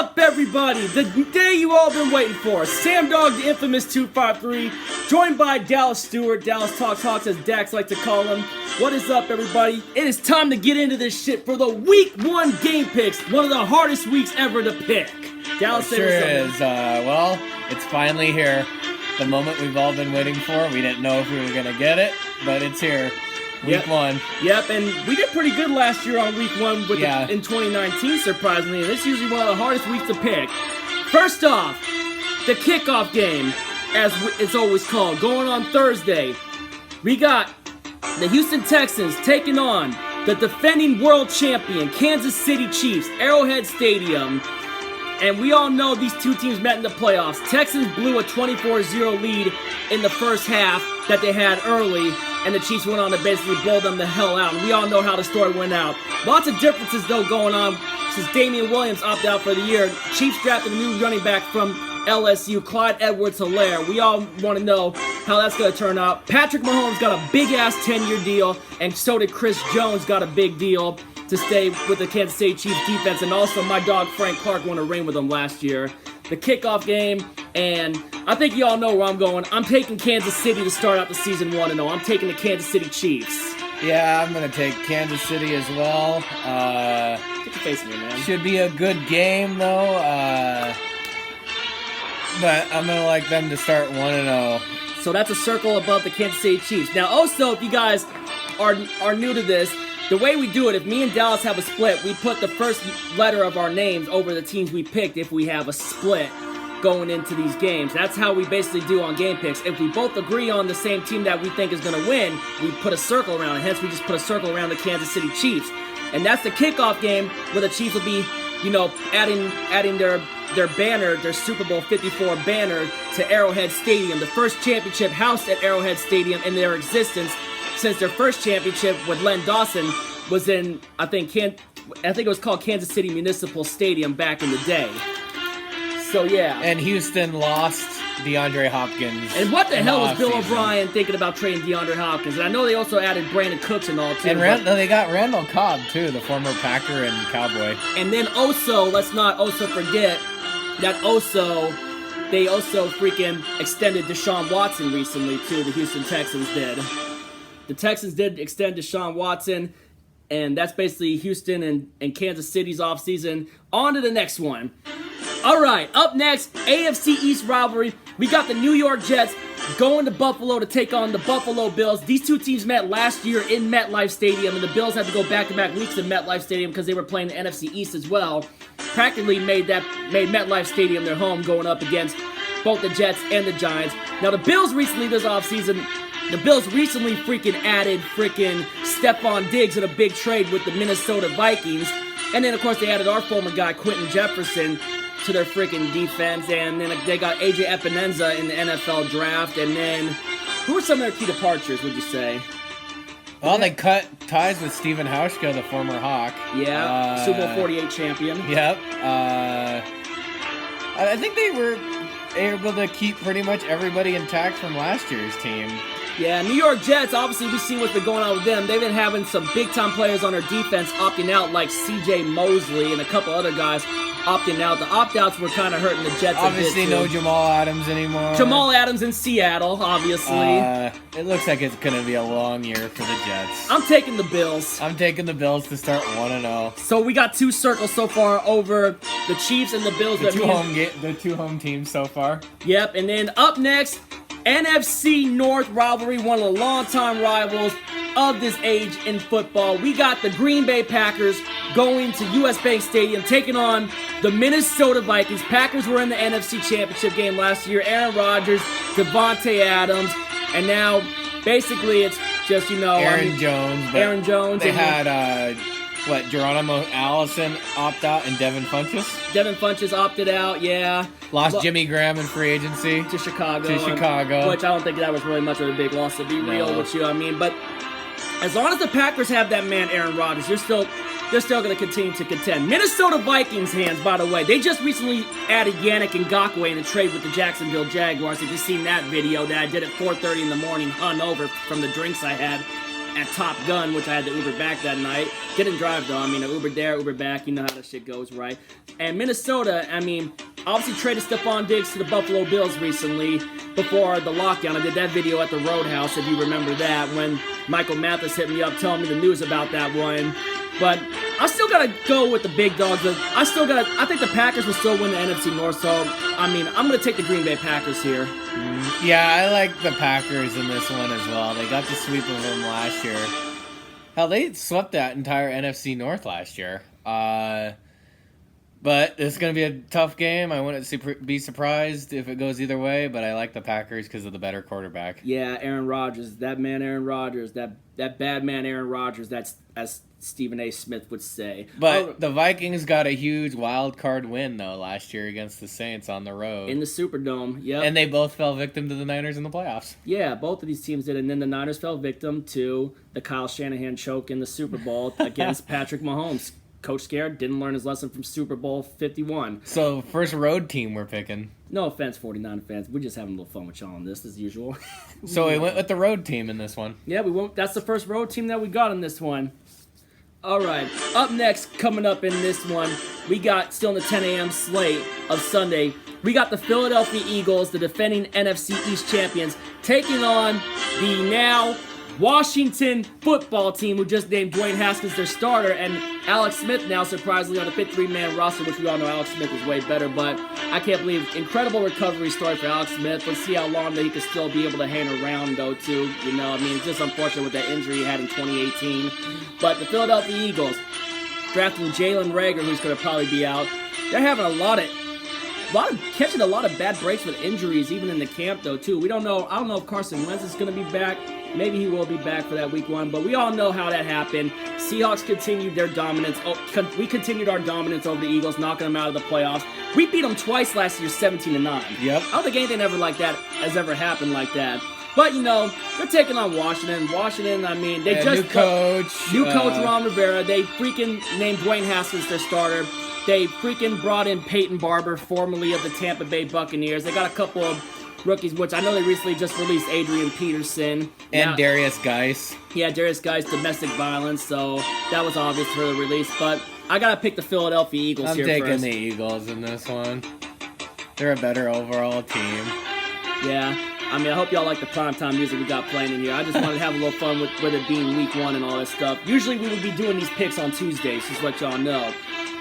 up, everybody? The day you all been waiting for. Sam Dog, the infamous 253, joined by Dallas Stewart. Dallas Talks Hawks, as Dax like to call him. What is up, everybody? It is time to get into this shit for the Week 1 game picks. One of the hardest weeks ever to pick. Dallas, it sure is. Well, it's finally here. The moment we've all been waiting for. We didn't know if we were going to get it, but it's here. Week 1. Yep, and we did pretty good last year on Week 1 with in 2019, surprisingly. And this is usually one of the hardest weeks to pick. First off, the kickoff game, as it's always called, going on Thursday. We got the Houston Texans taking on the defending world champion, Kansas City Chiefs, Arrowhead Stadium. And we all know these two teams met in the playoffs. Texans blew a 24-0 lead in the first half that they had early, and the Chiefs went on to basically blow them the hell out. And we all know how the story went out. Lots of differences, though, going on since Damian Williams opted out for the year. Chiefs drafted a new running back from LSU, Clyde Edwards-Helaire. We all want to know how that's going to turn out. Patrick Mahomes got a big-ass 10-year deal, and so did Chris Jones got a big deal to stay with the Kansas City Chiefs defense. And also, my dog Frank Clark won a ring with them last year. The kickoff game, and I think you all know where I'm going. I'm taking Kansas City to start out the season 1-0. I'm taking the Kansas City Chiefs. Yeah, I'm going to take Kansas City as well. Get your face in here, man. Should be a good game, though. But I'm going to like them to start 1-0. So that's a circle above the Kansas City Chiefs. Now, also, if you guys are new to this, the way we do it, if me and Dallas have a split, we put the first letter of our names over the teams we picked if we have a split going into these games. That's how we basically do on game picks. If we both agree on the same team that we think is going to win, we put a circle around it. Hence, we just put a circle around the Kansas City Chiefs. And that's the kickoff game where the Chiefs will be, adding their banner, their Super Bowl 54 banner to Arrowhead Stadium. The first championship housed at Arrowhead Stadium in their existence since their first championship with Len Dawson was in, I think it was called Kansas City Municipal Stadium back in the day. So, yeah. And Houston lost DeAndre Hopkins. And what the hell was Bill O'Brien thinking about trading DeAndre Hopkins? And I know they also added Brandon Cooks and all, too. And they got Randall Cobb, too, the former Packer and Cowboy. And then also, let's not also forget that they also freaking extended Deshaun Watson recently, too. The Houston Texans did. The Texans did extend Deshaun Watson, and that's basically Houston and Kansas City's offseason. On to the next one. All right, up next, AFC East rivalry. We got the New York Jets going to Buffalo to take on the Buffalo Bills. These two teams met last year in MetLife Stadium, and the Bills had to go back-to-back weeks in MetLife Stadium because they were playing the NFC East as well. Practically made MetLife Stadium their home, going up against both the Jets and the Giants. Now, the Bills recently this offseason, freaking added Stephon Diggs in a big trade with the Minnesota Vikings. And then, of course, they added our former guy, Quentin Jefferson, to their freaking defense. And then they got AJ Epineza in the NFL draft. And then, who are some of their key departures, would you say? Well, they cut ties with Steven Hauschka, the former Hawk. Yeah, Super Bowl 48 champion. Yep. I think they were able to keep pretty much everybody intact from last year's team. Yeah, New York Jets, obviously we've seen what's been going on with them. They've been having some big-time players on their defense opting out, like C.J. Mosley and a couple other guys opting out. The opt-outs were kind of hurting the Jets obviously a bit, no Jamal Adams anymore. Jamal Adams in Seattle, obviously. It looks like it's going to be a long year for the Jets. I'm taking the Bills. I'm taking the Bills to start 1-0. So we got two circles so far over the Chiefs and the Bills. The two home teams so far. Yep, and then up next, NFC North rivalry, one of the longtime rivals of this age in football. We got the Green Bay Packers going to US Bank Stadium, taking on the Minnesota Vikings. Packers were in the NFC Championship game last year. Aaron Rodgers, Devontae Adams, and now basically it's just, Aaron Jones. Aaron Jones. They had, Geronimo Allison opt out and Devin Funchess? Devin Funchess opted out, yeah. Lost Jimmy Graham in free agency. To Chicago. Which I don't think that was really much of a big loss, to be real with you. I mean, but as long as the Packers have that man, Aaron Rodgers, they're still going to continue to contend. Minnesota Vikings hands, by the way. They just recently added Yannick Ngakoue in a trade with the Jacksonville Jaguars. If you've seen that video that I did at 4:30 in the morning, hungover from the drinks I had at Top Gun, which I had to Uber back that night. Didn't drive, though. I mean, Uber there, Uber back. You know how that shit goes, right? And Minnesota, I mean, obviously traded Stephon Diggs to the Buffalo Bills recently before the lockdown. I did that video at the Roadhouse, if you remember that, when Michael Mathis hit me up telling me the news about that one. But I still gotta go with the big dogs. I think the Packers will still win the NFC North, so, I mean, I'm gonna take the Green Bay Packers here. Yeah, I like the Packers in this one as well. They got the sweep of them last year. Hell, they swept that entire NFC North last year. But it's going to be a tough game. I wouldn't be surprised if it goes either way, but I like the Packers because of the better quarterback. Yeah, Aaron Rodgers. That man Aaron Rodgers. That bad man Aaron Rodgers. That's as Stephen A. Smith would say. But the Vikings got a huge wild card win, though, last year against the Saints on the road. In the Superdome, yep. And they both fell victim to the Niners in the playoffs. Yeah, both of these teams did. And then the Niners fell victim to the Kyle Shanahan choke in the Super Bowl against Patrick Mahomes. Coach Scared didn't learn his lesson from Super Bowl 51. So, first road team we're picking. No offense, 49 fans. We're just having a little fun with y'all on this, as usual. So, we went with the road team in this one. Yeah, we won't. That's the first road team that we got in this one. All right, up next, coming up in this one, we got, still in the 10 a.m. slate of Sunday, we got the Philadelphia Eagles, the defending NFC East champions, taking on the now Washington football team, who just named Dwayne Haskins their starter, and Alex Smith now surprisingly on the 53-man roster, which we all know Alex Smith is way better, but I can't believe, incredible recovery story for Alex Smith. Let's see how long that he can still be able to hang around, though, too. You know, I mean, it's just unfortunate with that injury he had in 2018. But the Philadelphia Eagles, drafting Jalen Reagor, who's going to probably be out, they're having catching a lot of bad breaks with injuries, even in the camp, though, too. I don't know if Carson Wentz is going to be back. Maybe he will be back for that week one, but we all know how that happened. Seahawks continued their dominance. We continued our dominance over the Eagles, knocking them out of the playoffs. We beat them twice last year, 17-9. Yep. I don't think anything ever like that has ever happened like that. But, you know, they're taking on Washington. Washington, I mean, they just... New coach Ron Rivera. They freaking named Dwayne Haskins their starter. They freaking brought in Peyton Barber, formerly of the Tampa Bay Buccaneers. They got a couple of rookies, which I know they recently just released Adrian Peterson. And Darius Geis. Yeah, Darius Geis, domestic violence, so that was obvious for the release. But I got to pick the Philadelphia Eagles here first. I'm taking the Eagles in this one. They're a better overall team. Yeah. I mean, I hope y'all like the primetime music we got playing in here. I just wanted to have a little fun with it being week one and all that stuff. Usually we would be doing these picks on Tuesdays, just to let y'all know.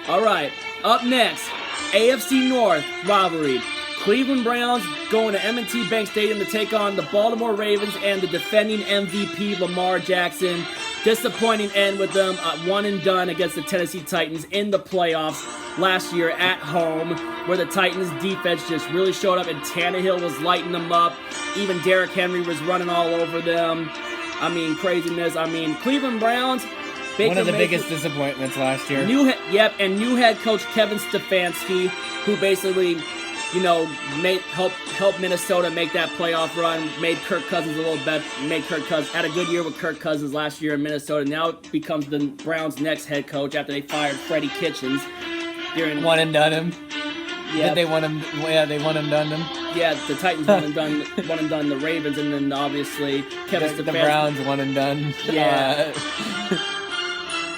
All right, up next, AFC North rivalry. Cleveland Browns going to M&T Bank Stadium to take on the Baltimore Ravens and the defending MVP Lamar Jackson. Disappointing end with them one and done against the Tennessee Titans in the playoffs last year at home, where the Titans defense just really showed up and Tannehill was lighting them up. Even Derrick Henry was running all over them. I mean, craziness. I mean, Cleveland Browns. One of the biggest disappointments last year. New head coach Kevin Stefanski, who basically, you know, helped Minnesota make that playoff run, made Kirk Cousins a little better, had a good year with Kirk Cousins last year in Minnesota. Now becomes the Browns' next head coach after they fired Freddie Kitchens. One and done him. Yeah. Did they want him? Yeah, they one and done him. Yeah, the Titans one and done the Ravens, and then obviously Kevin Stefanski. The Browns one and done. Yeah.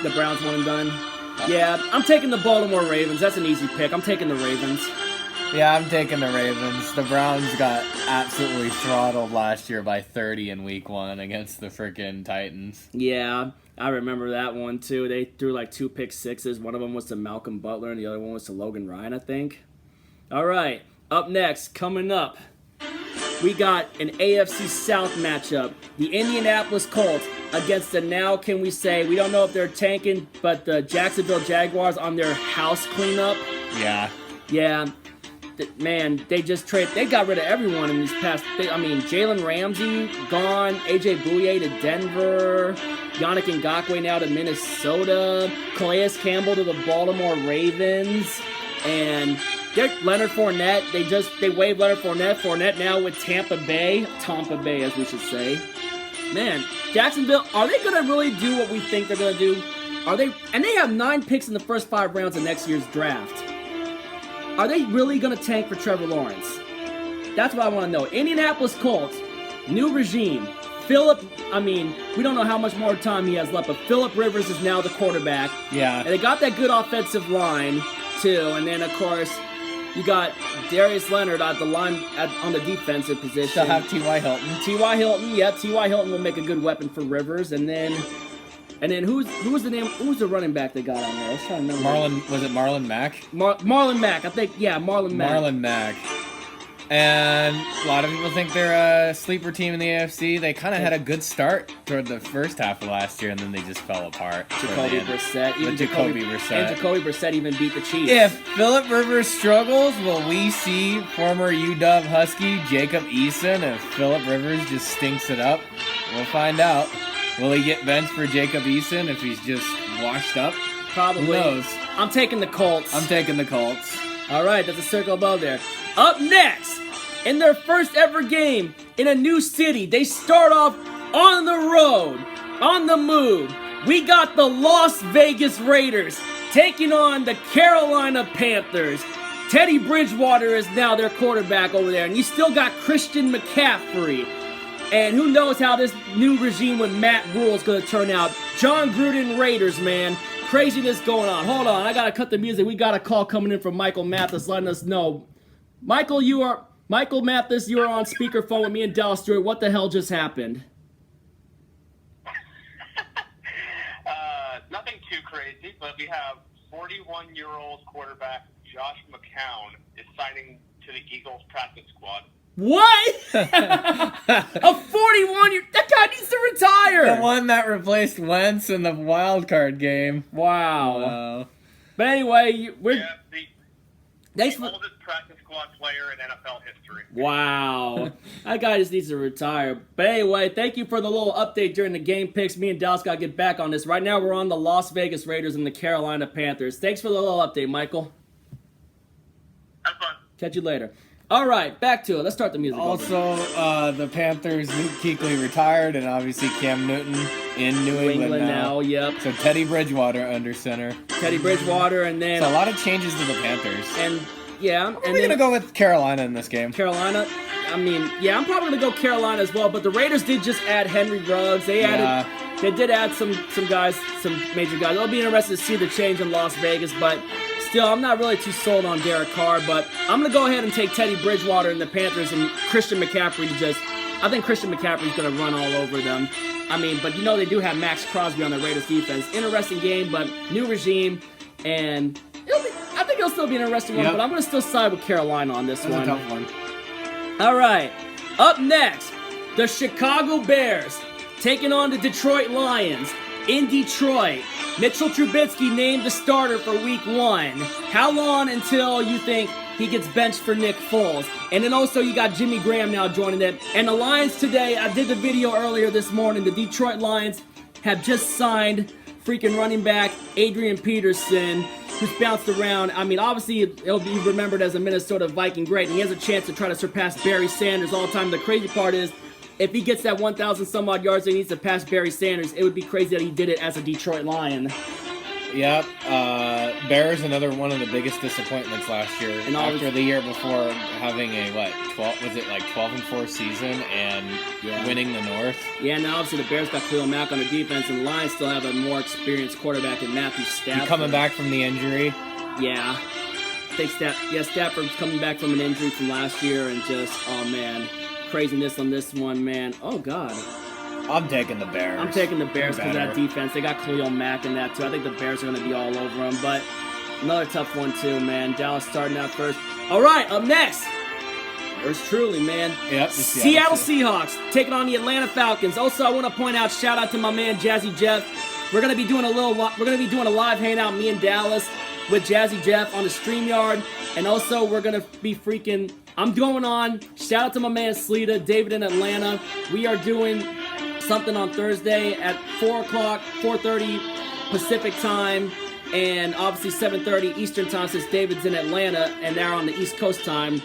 The Browns one and done. Yeah, I'm taking the Baltimore Ravens. That's an easy pick. I'm taking the Ravens. Yeah, I'm taking the Ravens. The Browns got absolutely throttled last year by 30 in week one against the freaking Titans. Yeah, I remember that one too. They threw like 2 pick sixes. One of them was to Malcolm Butler and the other one was to Logan Ryan, I think. All right, up next, coming up, we got an AFC South matchup. The Indianapolis Colts against the now, can we say, we don't know if they're tanking, but the Jacksonville Jaguars on their house cleanup. Yeah. Yeah. Man, they got rid of everyone in these past. Jalen Ramsey gone, AJ Bouye to Denver, Yannick Ngakoue now to Minnesota, Calais Campbell to the Baltimore Ravens, and Leonard Fournette. They waived Leonard Fournette. Fournette now with Tampa Bay as we should say. Man, Jacksonville, are they gonna really do what we think they're gonna do? Are they? And they have 9 picks in the first 5 rounds of next year's draft. Are they really going to tank for Trevor Lawrence? That's what I want to know. Indianapolis Colts, new regime, we don't know how much more time he has left, but Phillip Rivers is now the quarterback. Yeah. And they got that good offensive line, too. And then, of course, you got Darius Leonard at the line on the defensive position. Still have T.Y. Hilton. T.Y. Hilton, yeah. T.Y. Hilton will make a good weapon for Rivers. And then who's the running back they got on there? I was trying to remember. Was it Marlon Mack? Marlon Mack, I think. Yeah, Marlon Mack. Marlon Mack. And a lot of people think they're a sleeper team in the AFC. They kind of had a good start toward the first half of last year, and then they just fell apart. Jacoby Brissett. And Jacoby Brissett even beat the Chiefs. If Phillip Rivers struggles, will we see former UW Husky Jacob Eason? If Phillip Rivers just stinks it up, we'll find out. Will he get benched for Jacob Eason if he's just washed up? Probably. Who knows? I'm taking the Colts. All right, that's a circle above there. Up next, in their first ever game in a new city, they start off on the road, on the move. We got the Las Vegas Raiders taking on the Carolina Panthers. Teddy Bridgewater is now their quarterback over there, and you still got Christian McCaffrey. And who knows how this new regime with Matt Rule is going to turn out. John Gruden Raiders, man. Craziness going on. Hold on, I got to cut the music. We got a call coming in from Michael Mathis letting us know. Michael Mathis, you are on speakerphone with me and Dallas Stewart. What the hell just happened? Nothing too crazy, but we have 41-year-old quarterback Josh McCown is signing to the Eagles practice squad. What? A 41-year... That guy needs to retire! The one that replaced Wentz in the wild card game. Wow. But anyway, we're... The oldest practice squad player in NFL history. Wow. That guy just needs to retire. But anyway, thank you for the little update during the game picks. Me and Dallas got to get back on this. Right now, we're on the Las Vegas Raiders and the Carolina Panthers. Thanks for the little update, Michael. Have fun. Catch you later. All right, back to it. Let's start the music. Also, the Panthers, Luke Kuechly retired, and obviously Cam Newton in New England now. Yep. So Teddy Bridgewater under center. Teddy Bridgewater, and then... So a lot of changes to the Panthers. And, yeah. I'm going to go with Carolina in this game. Carolina? I'm probably going to go Carolina as well, but the Raiders did just add Henry Ruggs. They did add some guys, some major guys. It'll be interesting to see the change in Las Vegas, but... Still, I'm not really too sold on Derek Carr, but I'm going to go ahead and take Teddy Bridgewater and the Panthers and Christian McCaffrey I think Christian McCaffrey's going to run all over them. But they do have Max Crosby on the Raiders defense. Interesting game, but new regime, and I think it'll still be an interesting one, but I'm going to still side with Carolina on this one. That's a tough one. All right, up next, the Chicago Bears taking on the Detroit Lions in Detroit. Mitchell Trubisky named the starter for Week 1. How long until you think he gets benched for Nick Foles? And then also you got Jimmy Graham now joining them. And the Lions today, I did the video earlier this morning, the Detroit Lions have just signed freaking running back Adrian Peterson, who's bounced around. Obviously he'll be remembered as a Minnesota Viking great, and he has a chance to try to surpass Barry Sanders all the time. The crazy part is, if he gets that 1,000 some odd yards and he needs to pass Barry Sanders, it would be crazy that he did it as a Detroit Lion. Yep. Bears, another one of the biggest disappointments last year. And after the year before having a 12-4 season and winning the North. Yeah, now obviously the Bears got Khalil Mack on the defense, and the Lions still have a more experienced quarterback in Matthew Stafford. He's coming back from the injury. Yeah. I think Stafford's coming back from an injury from last year, and just, oh man, craziness on this one, man. Oh God. I'm taking the Bears. I'm taking the Bears because of that defense. They got Khalil Mack in that too. I think the Bears are going to be all over them. But another tough one too, man. Dallas starting out first. All right, up next. Yours truly, man. Yep. Seattle Seahawks taking on the Atlanta Falcons. Also, I want to point out, shout out to my man Jazzy Jeff. We're going to be doing a live hangout, me and Dallas, with Jazzy Jeff on the StreamYard. And also, we're going to be I'm going on. Shout out to my man Sleeta, David in Atlanta. We are doing something on Thursday at 4:30 Pacific time, and obviously 7:30 Eastern time since David's in Atlanta and they're on the East Coast time.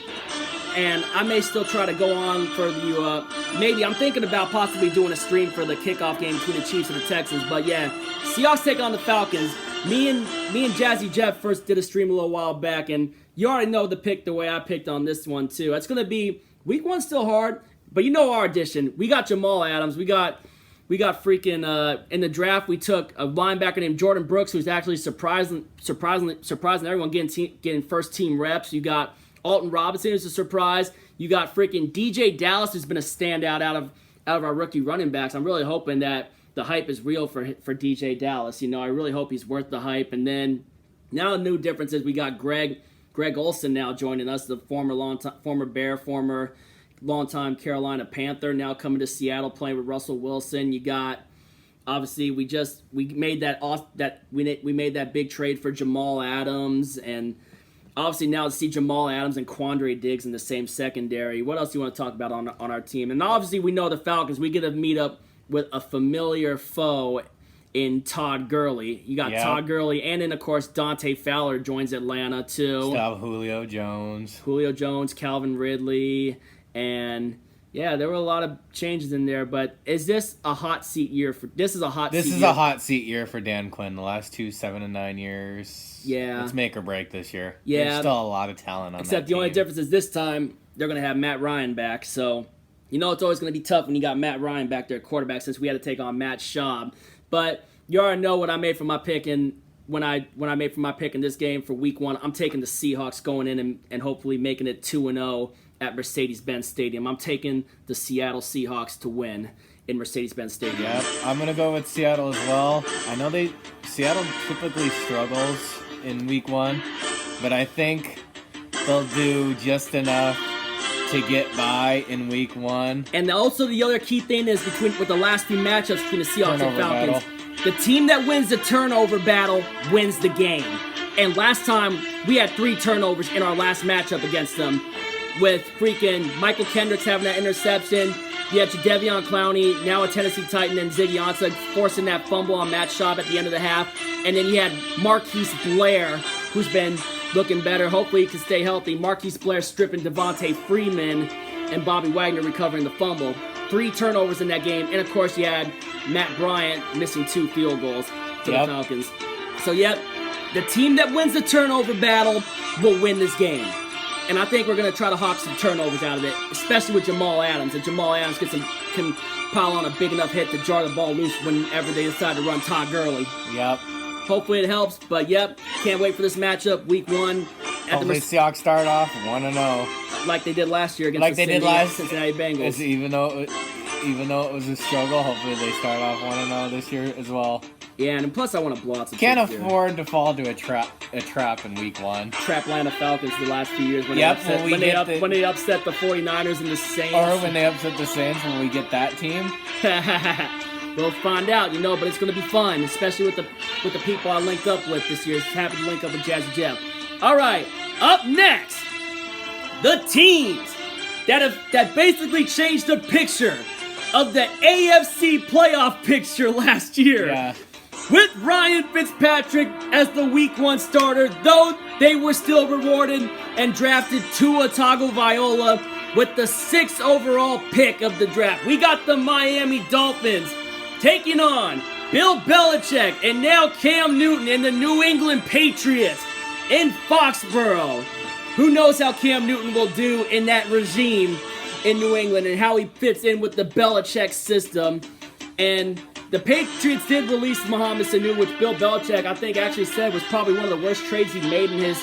And I may still try to go on for the, maybe I'm thinking about possibly doing a stream for the kickoff game between the Chiefs and the Texans. But yeah, Seahawks taking on the Falcons. Me and Jazzy Jeff first did a stream a little while back, and you already know the way I picked on this one too. It's going to be, Week 1's still hard. But you know our addition. We got Jamal Adams. We got freaking in the draft. We took a linebacker named Jordan Brooks, who's actually surprising everyone getting first team reps. You got Alton Robinson, who's a surprise. You got freaking DJ Dallas, who's been a standout out of our rookie running backs. I'm really hoping that the hype is real for DJ Dallas. I really hope he's worth the hype. And then now the new difference is we got Greg Olsen now joining us, the former Bear, former longtime Carolina Panther, now coming to Seattle playing with Russell Wilson. You got, obviously, we made that big trade for Jamal Adams, and obviously now to see Jamal Adams and Quandre Diggs in the same secondary. What else do you want to talk about on our team? And obviously we know the Falcons. We get to meet up with a familiar foe in Todd Gurley. You got Todd Gurley, and then, of course, Dante Fowler joins Atlanta, too. Stop Julio Jones, Calvin Ridley, and, yeah, there were a lot of changes in there, but is this a hot seat year for... This is a hot seat year for Dan Quinn. The last 7-9 years. Yeah. It's make or break this year. Yeah. There's still a lot of talent on that Except the only difference is this time, they're going to have Matt Ryan back, so... it's always going to be tough when you got Matt Ryan back there at quarterback since we had to take on Matt Schaub. But you already know what I made for my pick, and when I made for my pick in this game for Week 1, I'm taking the Seahawks going in and hopefully making it 2-0 at Mercedes-Benz Stadium. I'm taking the Seattle Seahawks to win in Mercedes-Benz Stadium. Yep, I'm going to go with Seattle as well. I know Seattle typically struggles in Week 1, but I think they'll do just enough to get by in Week 1. And also the other key thing is with the last few matchups between the Seahawks and Falcons, the team that wins the turnover battle wins the game. And last time, we had 3 turnovers in our last matchup against them, with freaking Michael Kendricks having that interception. You had Jadeveon Clowney, now a Tennessee Titan, and Ziggy Ansah forcing that fumble on Matt Schaub at the end of the half. And then you had Marquise Blair, who's been looking better. Hopefully he can stay healthy. Marquise Blair stripping Devontae Freeman, and Bobby Wagner recovering the fumble. 3 turnovers in that game. And, of course, you had Matt Bryant missing 2 field goals for the Falcons. So, the team that wins the turnover battle will win this game. And I think we're going to try to hawk some turnovers out of it, especially with Jamal Adams. And Jamal Adams can pile on a big enough hit to jar the ball loose whenever they decide to run Todd Gurley. Yep. Hopefully it helps, but can't wait for this matchup, Week 1. Hopefully Seahawks start off 1-0. Like they did last year against the Cincinnati Bengals. Even though it was a struggle, hopefully they start off 1-0 this year as well. Yeah, and plus I want to blow out some. Can't afford to fall to a trap in Week 1. Trap Atlanta Falcons the last few years when they upset the 49ers and the Saints. Or when they upset the Saints when we get that team. We'll find out, but it's going to be fun, especially with the people I linked up with this year. Happy to link up with Jazzy Jeff. All right, up next, the teams that basically changed the picture of the AFC playoff picture last year. Yeah. With Ryan Fitzpatrick as the Week 1 starter, though they were still rewarded and drafted Tua Tagovailoa with the 6th overall pick of the draft. We got the Miami Dolphins taking on Bill Belichick and now Cam Newton and the New England Patriots in Foxborough. Who knows how Cam Newton will do in that regime in New England and how he fits in with the Belichick system. And the Patriots did release Mohamed Sanu, which Bill Belichick, I think, actually said was probably one of the worst trades he made in his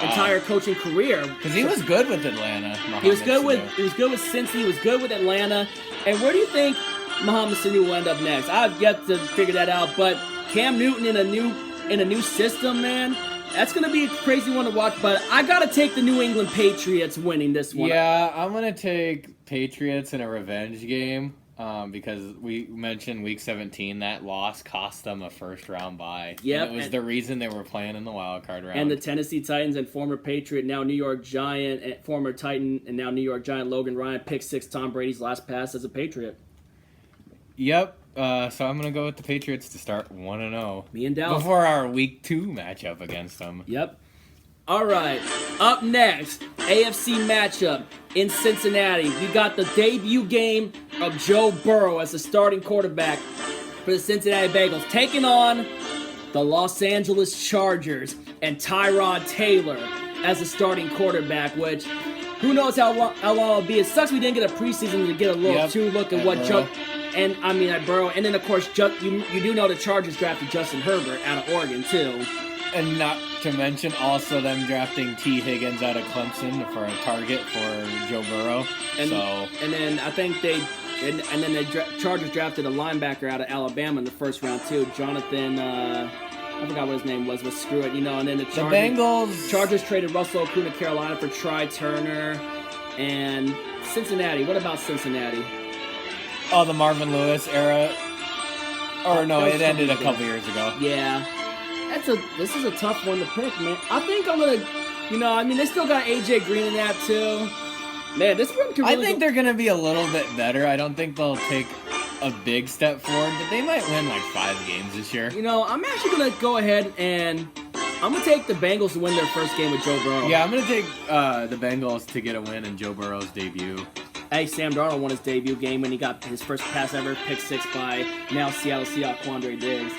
entire coaching career. Because he was good with Atlanta. He was good with Cincy. He was good with Atlanta. And where do you think Mohamed Sanu will end up next? I've yet to figure that out. But Cam Newton in a new system, man, that's going to be a crazy one to watch. But I got to take the New England Patriots winning this one. Yeah, I'm going to take Patriots in a revenge game. Because we mentioned Week 17, that loss cost them a first-round bye. Yep. It was the reason they were playing in the wild card round. And the Tennessee Titans and former Patriot, now New York Giant, and former Titan and now New York Giant Logan Ryan picked 6 Tom Brady's last pass as a Patriot. Yep. So I'm going to go with the Patriots to start 1-0. Me and Dallas. Before our Week 2 matchup against them. Yep. All right, up next, AFC matchup in Cincinnati. We got the debut game of Joe Burrow as the starting quarterback for the Cincinnati Bengals, taking on the Los Angeles Chargers and Tyrod Taylor as the starting quarterback, which who knows how long it'll be. It sucks we didn't get a preseason to get a little too look at what Joe. And I mean at Burrow, and then of course you do know the Chargers drafted Justin Herbert out of Oregon too. And not to mention also them drafting T. Higgins out of Clemson for a target for Joe Burrow. And then I think Chargers drafted a linebacker out of Alabama in the first round too, Jonathan. I forgot what his name was, but screw it, you know. And then the Chargers traded Russell Okung to Carolina for Try Turner, and Cincinnati. What about Cincinnati? Oh, the Marvin Lewis era. Or no, it ended a couple years ago. Yeah. This is a tough one to pick, man. I think I'm gonna, they still got AJ Green in that too. Man, this one could really I think they're gonna be a little bit better. I don't think they'll take a big step forward, but they might win like 5 games this year. I'm actually gonna go ahead and I'm gonna take the Bengals to win their first game with Joe Burrow. Yeah, I'm gonna take the Bengals to get a win in Joe Burrow's debut. Hey, Sam Darnold won his debut game when he got his first pass ever, pick 6 by now Seattle Seahawks Quandre Diggs.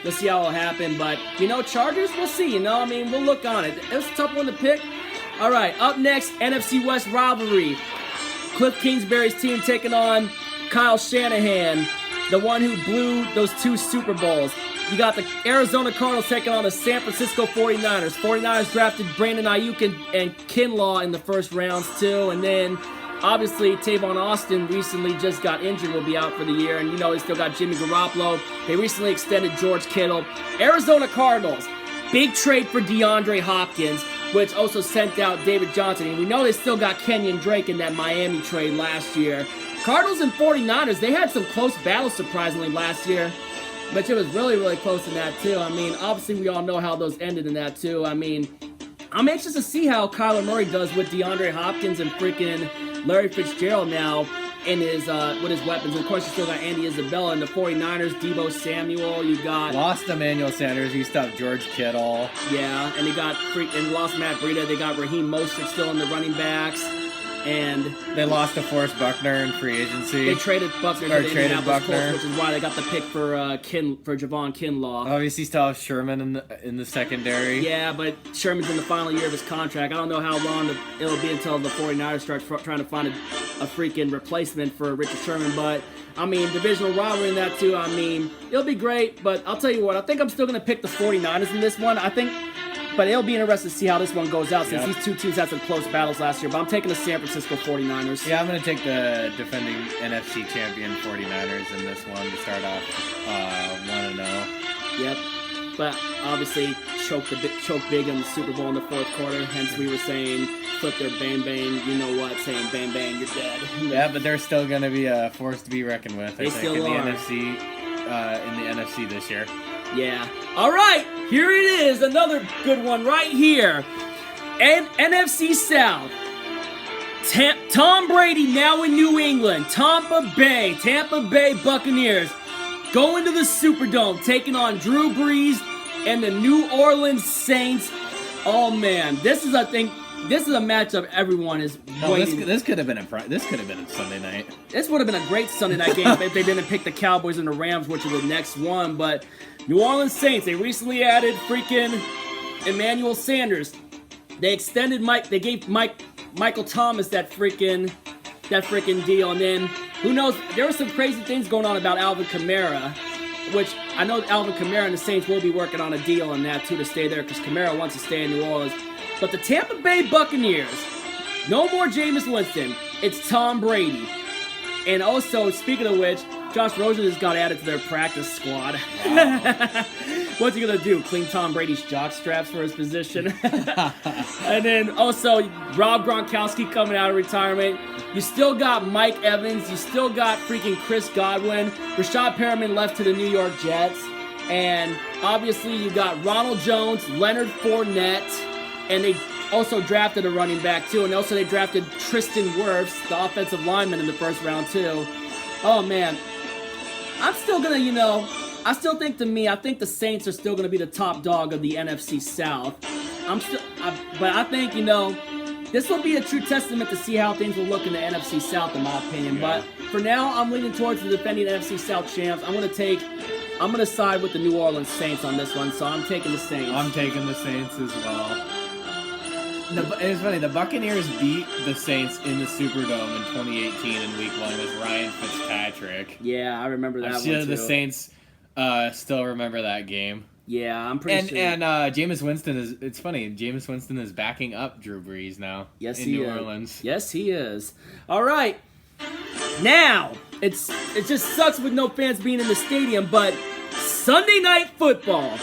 Let's see how it'll happen, but, Chargers, we'll see, we'll look on it. It was a tough one to pick. All right, up next, NFC West rivalry. Cliff Kingsbury's team taking on Kyle Shanahan, the one who blew those 2 Super Bowls. You got the Arizona Cardinals taking on the San Francisco 49ers. 49ers drafted Brandon Ayuk and Kinlaw in the first rounds, too, and then obviously, Tavon Austin recently just got injured, will be out for the year. And, they still got Jimmy Garoppolo. They recently extended George Kittle. Arizona Cardinals, big trade for DeAndre Hopkins, which also sent out David Johnson. And we know they still got Kenyon Drake in that Miami trade last year. Cardinals and 49ers, they had some close battles, surprisingly, last year. But it was really, really close in that, too. Obviously, we all know how those ended in that, too. I'm anxious to see how Kyler Murray does with DeAndre Hopkins and freaking Larry Fitzgerald now in his with his weapons. Of course, you still got Andy Isabella in the 49ers, Deebo Samuel. You got lost Emmanuel Sanders. You still have George Kittle. Yeah, and they got lost Matt Breida. They got Raheem Mostert still in the running backs, and they lost DeForest Buckner in free agency. They traded Buckner to the Indianapolis Colts, which is why they got the pick for Javon Kinlaw. Obviously, still have Sherman in the secondary. Yeah, but Sherman's in the final year of his contract. I don't know how long it'll be until the 49ers start trying to find a freaking replacement for Richard Sherman. But, divisional rivalry in that, too. It'll be great, but I'll tell you what. I think I'm still going to pick the 49ers in this one. But it'll be interesting to see how this one goes out since these 2 teams had some close battles last year. But I'm taking the San Francisco 49ers. Yeah, I'm going to take the defending NFC champion 49ers in this one to start off 1-0. Yep. But obviously choke big in the Super Bowl in the 4th quarter. Hence we were saying flip their bang bang. You know what? Saying bang bang, you're dead. Yeah, but they're still going to be a force to be reckoned with. They still are. In the NFC this year. Yeah. All right, here it is, another good one right here. And NFC South. Tom Brady now in New England. Tampa Bay Buccaneers going to the Superdome, taking on Drew Brees and the New Orleans Saints. Oh man, this is a matchup everyone is waiting. This could have been a Sunday night. This would have been a great Sunday night game if they didn't pick the Cowboys and the Rams, which are the next one. But New Orleans Saints, they recently added freaking Emmanuel Sanders. They extended They gave Michael Thomas that freaking deal, and then who knows? There were some crazy things going on about Alvin Kamara, which I know Alvin Kamara and the Saints will be working on a deal on that too to stay there because Kamara wants to stay in New Orleans. But the Tampa Bay Buccaneers, no more Jameis Winston. It's Tom Brady. And also, speaking of which, Josh Rosen just got added to their practice squad. Wow. What's he going to do? Clean Tom Brady's jock straps for his position? And then also, Rob Gronkowski coming out of retirement. You still got Mike Evans. You still got freaking Chris Godwin. Rashad Perriman left to the New York Jets. And obviously, you got Ronald Jones, Leonard Fournette. And they also drafted a running back, too. And also they drafted Tristan Wirfs, the offensive lineman, in the first round, too. Oh, man. I'm still going to, I think the Saints are still going to be the top dog of the NFC South. But I think, this will be a true testament to see how things will look in the NFC South, in my opinion. Yeah. But for now, I'm leaning towards the defending NFC South champs. I'm going to side with the New Orleans Saints on this one, so I'm taking the Saints. I'm taking the Saints as well. It's funny. The Buccaneers beat the Saints in the Superdome in 2018 in Week 1 with Ryan Fitzpatrick. Yeah, I remember that one too. The Saints still remember that game. Yeah, I'm pretty sure. And Jameis Winston is. It's funny. Jameis Winston is backing up Drew Brees now. Yes, in he New is. Orleans. Yes, he is. All right. Now it just sucks with no fans being in the stadium, but Sunday Night Football,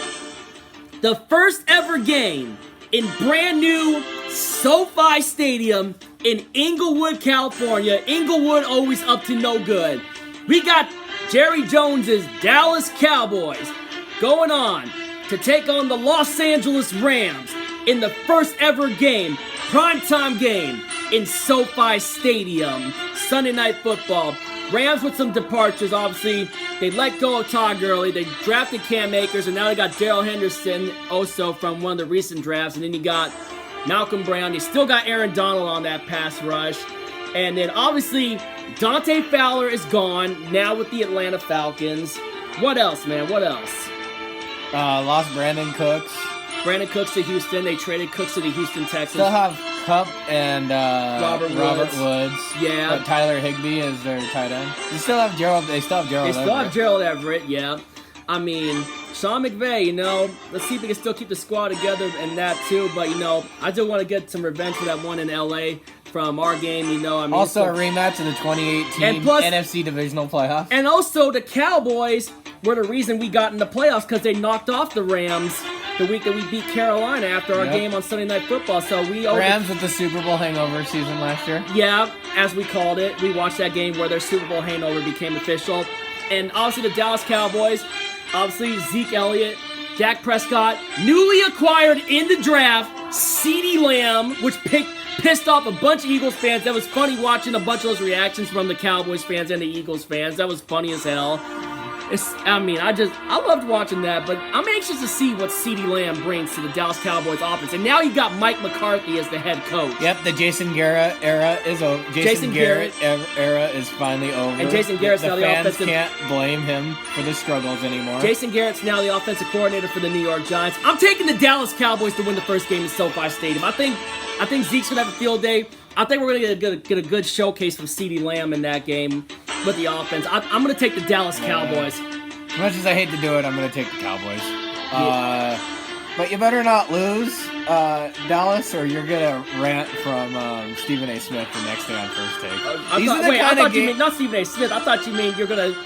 the first ever game in brand new SoFi Stadium in Inglewood, California. Inglewood always up to no good. We got Jerry Jones's Dallas Cowboys going on to take on the Los Angeles Rams in the first ever game, primetime game in SoFi Stadium. Sunday Night Football. Rams with some departures, obviously. They let go of Todd Gurley. They drafted Cam Akers, and now they got Darrell Henderson also from one of the recent drafts. And then you got Malcolm Brown. They still got Aaron Donald on that pass rush. And then obviously Dante Fowler is gone now with the Atlanta Falcons. What else, man? What else? Lost Brandon Cooks. Brandon Cooks to Houston. They traded Cooks to the Houston Texans. Still have Kupp and Robert Woods. Yeah. But Tyler Higbee is their tight end. They still have Gerald. They still have Gerald Everett. Yeah. I mean, Sean McVay, let's see if we can still keep the squad together and that too. But, I do want to get some revenge for that one in L.A. from our game, Also a rematch of the 2018 NFC Divisional Playoffs. And also the Cowboys were the reason we got in the playoffs because they knocked off the Rams the week that we beat Carolina after our game on Sunday Night Football. So Rams with the Super Bowl hangover season last year. Yeah, as we called it. We watched that game where their Super Bowl hangover became official. And obviously the Dallas Cowboys, obviously Zeke Elliott, Dak Prescott, newly acquired in the draft, CeeDee Lamb, which pissed off a bunch of Eagles fans. That was funny watching a bunch of those reactions from the Cowboys fans and the Eagles fans. That was funny as hell. I loved watching that, but I'm anxious to see what CeeDee Lamb brings to the Dallas Cowboys offense. And now you got Mike McCarthy as the head coach. Yep, the Jason Garrett era is over. Jason Garrett era is finally over. And Jason Garrett's now the offensive... fans can't blame him for the struggles anymore. Jason Garrett's now the offensive coordinator for the New York Giants. I'm taking the Dallas Cowboys to win the first game in SoFi Stadium. I think Zeke's going to have a field day. I think we're going to get a good showcase from CeeDee Lamb in that game with the offense. I'm going to take the Dallas Cowboys. As much as I hate to do it, I'm going to take the Cowboys. But you better not lose, Dallas, or you're going to rant from Stephen A. Smith the next day on First Take. I thought you meant not Stephen A. Smith. I thought you meant you're going to...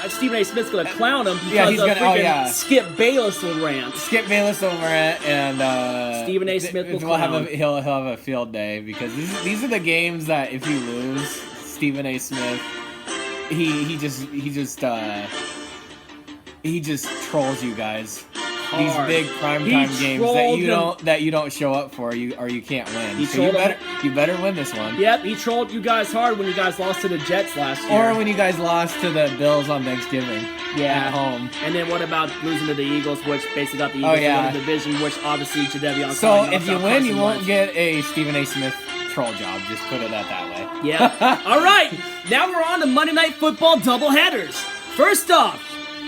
Stephen A. Smith's going to clown him because Skip Bayless will rant. Skip Bayless will rant, and Stephen A. Smith will clown. He'll have a field day because these are the games that if you lose, Stephen A. Smith, he just trolls you guys. Hard. These big primetime games that you don't show up for, you can't win. You better win this one. Yep, he trolled you guys hard when you guys lost to the Jets last year. Or when you guys lost to the Bills on Thanksgiving. Yeah. At home. And then what about losing to the Eagles, which basically got the Eagles in the division, which obviously Jadeveon. So if you win, you won't get a Stephen A. Smith troll job. Just put it that way. Yeah. All right. Now we're on to Monday Night Football doubleheaders. First off,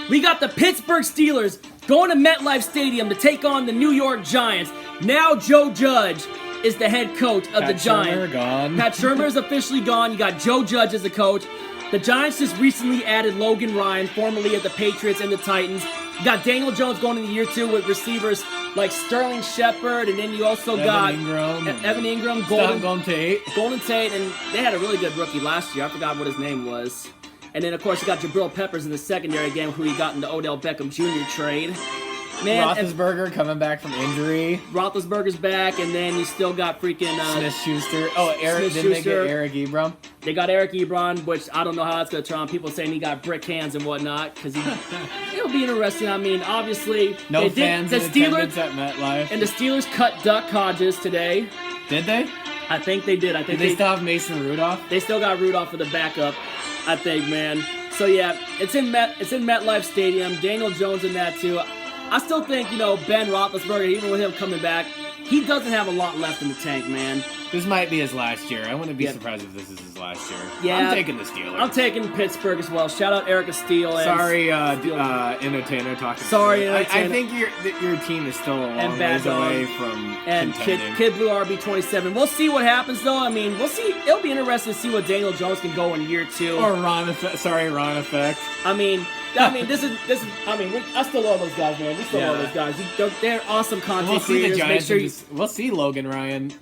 we got the Pittsburgh Steelers going to MetLife Stadium to take on the New York Giants. Now Joe Judge is the head coach of the Giants. Pat Shurmur is officially gone. You got Joe Judge as the coach. The Giants just recently added Logan Ryan, formerly of the Patriots and the Titans. You got Daniel Jones going into year 2 with receivers like Sterling Shepard, and then you also got Evan Ingram, Golden Tate, and they had a really good rookie last year. I forgot what his name was. And then, of course, you got Jabril Peppers in the secondary again, who he got in the Odell Beckham Jr. trade. Man, Roethlisberger coming back from injury. Roethlisberger's back, and then you still got freaking... Smith-Schuster. Didn't they get Eric Ebron? They got Eric Ebron, which I don't know how that's going to turn on. People saying he got brick hands and whatnot, because it'll be interesting. I mean, obviously... Fans in attendance at MetLife. And the Steelers cut Duck Hodges today. Did they? I think they did. Did they still have Mason Rudolph? They still got Rudolph for the backup, I think, man. So, yeah, it's in MetLife Stadium. Daniel Jones in that, too. I still think, Ben Roethlisberger, even with him coming back, he doesn't have a lot left in the tank, man. This might be his last year. I wouldn't be surprised if this is his last year. Yeah, I'm taking the Steelers. I'm taking Pittsburgh as well. Shout out Erica Steele. Sorry, Entertainer talking. Sorry, I think your team is still a long ways away from contending. Kid Blue RB27. We'll see what happens, though. I mean, we'll see. It'll be interesting to see what Daniel Jones can go in year 2. Or Ron Effect. I mean, this is. I mean, I still love those guys, man. We still love those guys. They're awesome content creators. We'll see Logan Ryan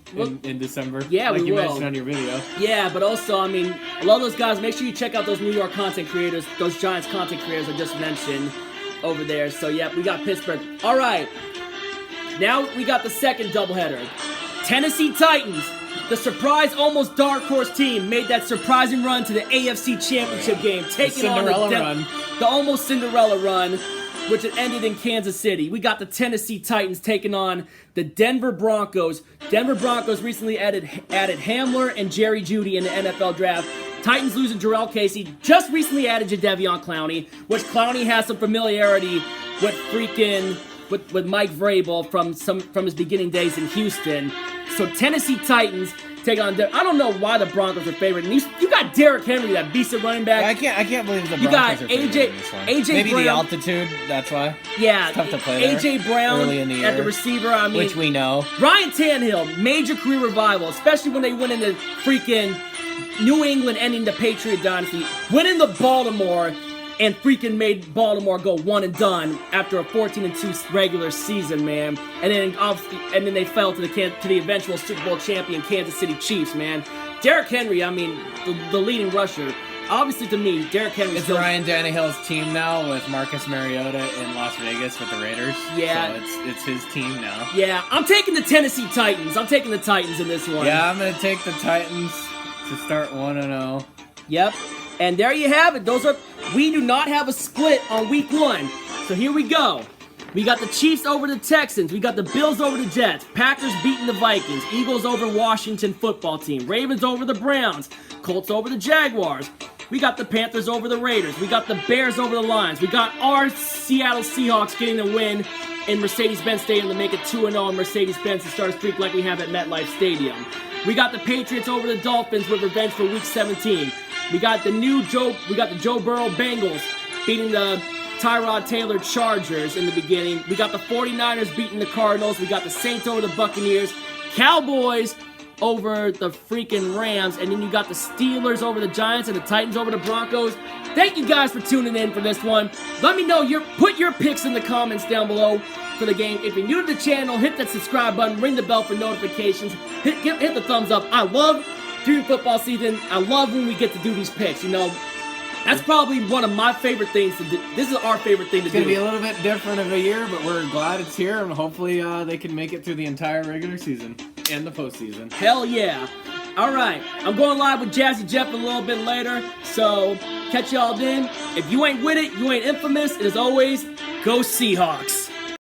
in December. Yeah, like you will. mentioned on your video. Yeah, but also, I mean, I love those guys. Make sure you check out those New York content creators, those Giants content creators I just mentioned over there. So, yeah, we got Pittsburgh. All right. Now we got the second doubleheader. Tennessee Titans. The surprise, almost dark horse team made that surprising run to the AFC Championship game, taking on the almost Cinderella run, which it ended in Kansas City. We got the Tennessee Titans taking on the Denver Broncos. Denver Broncos recently added Hamler and Jerry Jeudy in the NFL draft. Titans losing Jarrell Casey. Just recently added Jadeveon Clowney, which Clowney has some familiarity with with Mike Vrabel from his beginning days in Houston. So Tennessee Titans take on. I don't know why the Broncos are favored. And you got Derrick Henry, that beast of running back. I can't believe the Broncos you got are favored in this one. AJ Maybe Brown. the altitude. That's why. Yeah, it's tough to play there AJ Brown early in the year, at the receiver. I mean, which we know. Ryan Tannehill, major career revival, especially when they went into freaking New England, ending the Patriot dynasty, went into Baltimore. And freaking made Baltimore go one and done after a 14-2 regular season, man. And then they fell to the eventual Super Bowl champion Kansas City Chiefs, man. Derrick Henry, I mean, the leading rusher. Obviously, to me, Derrick Henry. It's Ryan Tannehill's team now with Marcus Mariota in Las Vegas with the Raiders. Yeah, so it's his team now. Yeah, I'm taking the Tennessee Titans. I'm taking the Titans in this one. Yeah, I'm gonna take the Titans to start 1-0. Yep. And there you have it. We do not have a split on week 1. So here we go. We got the Chiefs over the Texans. We got the Bills over the Jets. Packers beating the Vikings. Eagles over Washington football team. Ravens over the Browns. Colts over the Jaguars. We got the Panthers over the Raiders. We got the Bears over the Lions. We got our Seattle Seahawks getting the win in Mercedes-Benz Stadium to make it 2-0 in Mercedes-Benz to start a streak like we have at MetLife Stadium. We got the Patriots over the Dolphins with revenge for Week 17. We got the Joe Burrow Bengals beating the Tyrod Taylor Chargers in the beginning. We got the 49ers beating the Cardinals. We got the Saints over the Buccaneers. Cowboys over the freaking Rams. And then you got the Steelers over the Giants and the Titans over the Broncos. Thank you guys for tuning in for this one. Let me know put your picks in the comments down below for the game. If you're new to the channel, hit that subscribe button, ring the bell for notifications, hit the thumbs up. I love during football season. I love when we get to do these picks. You know, that's probably one of my favorite things to do. This is our favorite thing to do. It's going to be a little bit different of a year, but we're glad it's here, and hopefully they can make it through the entire regular season and the postseason. Hell yeah. All right, I'm going live with Jazzy Jeff a little bit later, so catch y'all then. If you ain't with it, you ain't infamous, and as always, go Seahawks.